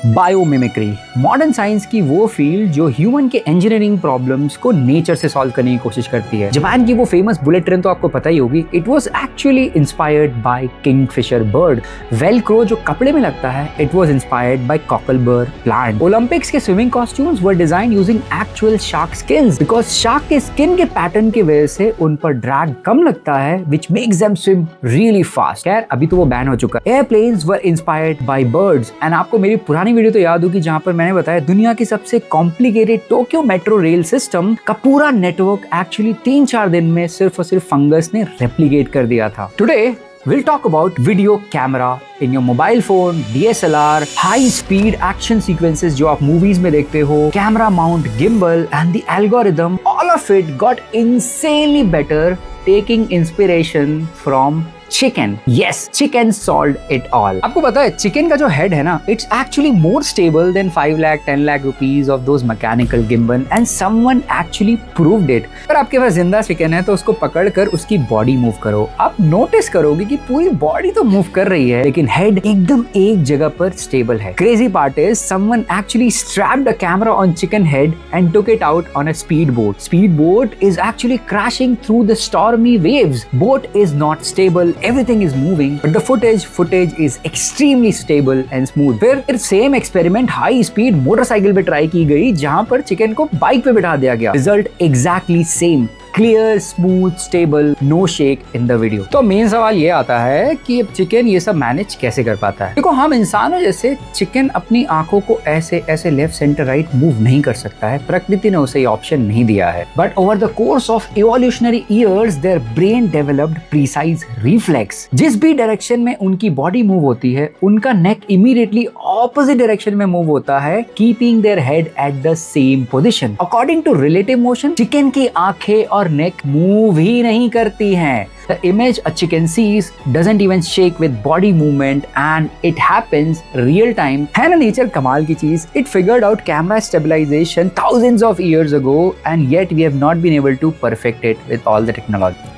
Biomimicry, modern science की वो field जो ह्यूमन के इंजीनियरिंग प्रॉब्लम्स को नेचर से सॉल्व करने की कोशिश करती है। जापान की वो फेमस बुलेट ट्रेन तो आपको पता ही होगी, it was actually inspired by kingfisher bird. Velcro जो कपड़े में लगता है, it was inspired by cocklebur plant. Olympics के swimming costumes were design using actual shark skins because shark के स्किन के पैटर्न की वजह से उन पर ड्रैग कम लगता है, which makes them swim really fast. खैर अभी तो वो बैन हो चुका है। Airplanes were inspired by birds. And आपको मेरी पुरानी वीडियो तो याद होगी जहां पर मैंने बताया दुनिया की सबसे complicated Tokyo metro rail system का पूरा नेटवर्क एक्चुअली 3-4 दिन में सिर्फ और सिर्फ फंगस ने रेप्लिकेट कर दिया था। Today we'll talk about video camera in your mobile phone, DSLR, high speed action sequences जो आप movies में देखते हो, camera mount, gimbal and the algorithm, all of it got insanely better taking inspiration from chicken. Yes, chicken solved it all. आपको पता है chicken का जो हेड है ना, it's actually more stable then 5 lakh 10 lakh rupees of those mechanical gimbal and someone actually proved it. अगर आपके पास जिंदा चिकन है तो उसको पकड़कर उसकी बॉडी मूव करो, आप नोटिस करोगे कि पूरी बॉडी तो मूव कर रही है लेकिन हेड एकदम एक जगह पर स्टेबल है। Crazy part is someone actually strapped a camera on chicken head and took it out on a speed boat. Speed boat is actually crashing through the stormy waves. Boat is not stable, everything is moving, but the footage is extremely stable and smooth। फिर same experiment high speed motorcycle पे try की गई जहां पर chicken को bike पे बिठा दिया गया। Result exactly same, clear, smooth, stable, no shake in the video. तो मेन सवाल ये आता है कि अब चिकन ये सब मैनेज कैसे कर पाता है। देखो हम इंसानों जैसे चिकन अपनी आंखों को ऐसे ऐसे लेफ्ट सेंटर राइट मूव नहीं कर सकता है, प्रकृति ने उसे ये ऑप्शन नहीं दिया है। But over the course of evolutionary years their brain developed precise reflex. जिस भी डायरेक्शन में उनकी बॉडी मूव होती है उनका नेक इमीडिएटली ऑपोजिट डायरेक्शन में मूव होता है, keeping their head at the same position. According to relative motion chicken की आंखें और नेक मूव ही नहीं करती हैं। The image a chicken sees doesn't even shake with body movement and it happens real time। है ना नेचर कमाल की चीज। It figured out camera stabilization thousands of years ago and yet we have not been able to perfect it with all the technology।